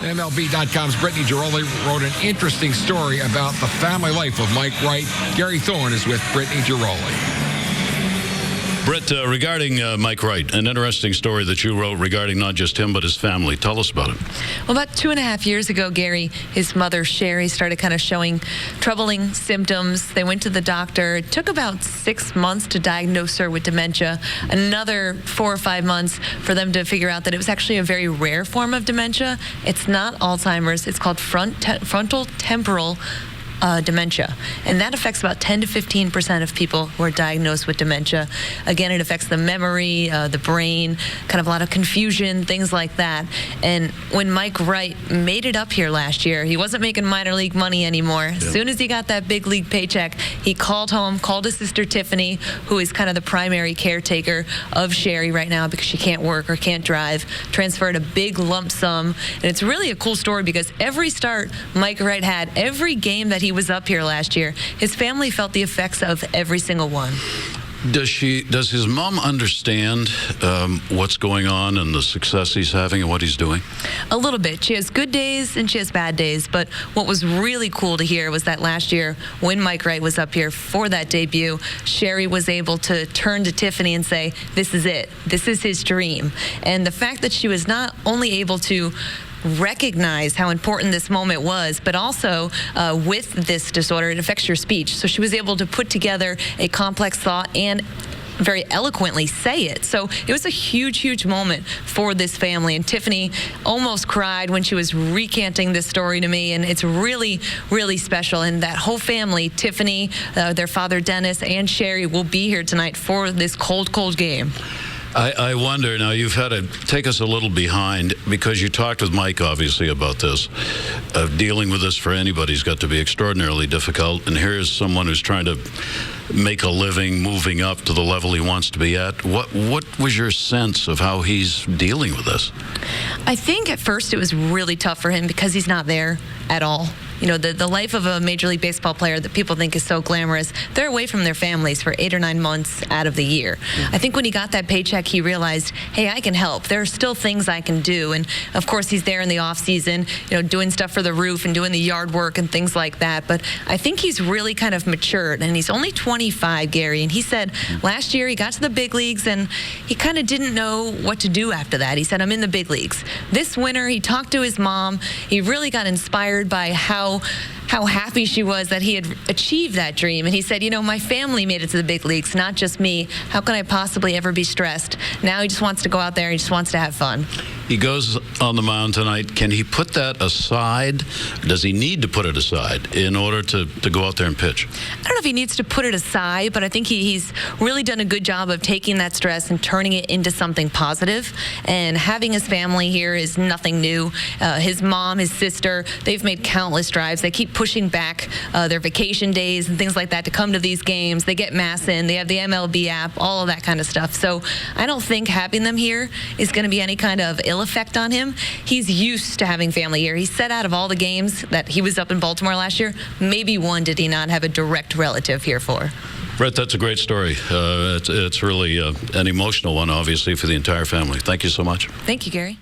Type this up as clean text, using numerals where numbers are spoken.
MLB.com's Brittany Ghiroli wrote an interesting story about the family life of Mike Wright. Gary Thorne is with Brittany Ghiroli. Britt, regarding Mike Wright, an interesting story that you wrote regarding not just him but his family. Tell us about it. Well, about 2.5 years ago, Gary, his mother, Sherry, started kind of showing troubling symptoms. They went to the doctor. It took about 6 months to diagnose her with dementia, another 4 or 5 months for them to figure out that it was actually a very rare form of dementia. It's not Alzheimer's. It's called frontal temporal dementia, and that affects about 10 to 15% of people who are diagnosed with dementia. Again, it affects the memory, the brain, kind of a lot of confusion, things like that. And when Mike Wright made it up here last year, he wasn't making minor league money anymore. As soon as he got that big league paycheck, he called home, called his sister Tiffany, who is kind of the primary caretaker of Sherry right now because she can't work or can't drive, transferred a big lump sum. And it's really a cool story because every start Mike Wright had, every game that he was up here last year, his family felt the effects of every single one. Does his mom understand what's going on and the success he's having and what he's doing? A little bit. She has good days and she has bad days, but what was really cool to hear was that last year when Mike Wright was up here for that debut, Sherry was able to turn to Tiffany and say, this is it. This is his dream. And the fact that she was not only able to recognize how important this moment was, but also with this disorder, it affects your speech. So she was able to put together a complex thought and very eloquently say it. So it was a huge, huge moment for this family. And Tiffany almost cried when she was recanting this story to me. And it's really, really special. And that whole family, Tiffany, their father Dennis, and Sherry will be here tonight for this cold, cold game. I wonder, now you've had to take us a little behind because you talked with Mike, obviously, about this. Dealing with this for anybody's got to be extraordinarily difficult. And here's someone who's trying to make a living, moving up to the level he wants to be at. What was your sense of how he's dealing with this? I think at first it was really tough for him because he's not there at all. You know, the life of a Major League Baseball player that people think is so glamorous, they're away from their families for 8 or 9 months out of the year. I think when he got that paycheck, he realized, hey, I can help. There are still things I can do. And, of course, he's there in the off season, you know, doing stuff for the roof and doing the yard work and things like that. But I think he's really kind of matured. And he's only 25, Gary. And he said last year he got to the big leagues and he kind of didn't know what to do after that. He said, I'm in the big leagues. This winter, he talked to his mom. He really got inspired by how happy she was that he had achieved that dream. And he said, you know, my family made it to the big leagues, not just me. How can I possibly ever be stressed? Now he just wants to go out there and he just wants to have fun. He goes on the mound tonight. Can he put that aside? Does he need to put it aside in order to go out there and pitch? I don't know if he needs to put it aside, but I think he's really done a good job of taking that stress and turning it into something positive. And having his family here is nothing new. His mom, his sister, they've made countless drives. They keep pushing back their vacation days and things like that to come to these games. They get mass in. They have the MLB app, all of that kind of stuff. So I don't think having them here is going to be any kind of ill effect on him. He's used to having family here. He said out of all the games that he was up in Baltimore last year, maybe one did he not have a direct relative here for. Brett, that's a great story. It's really an emotional one, obviously, for the entire family. Thank you so much. Thank you, Gary.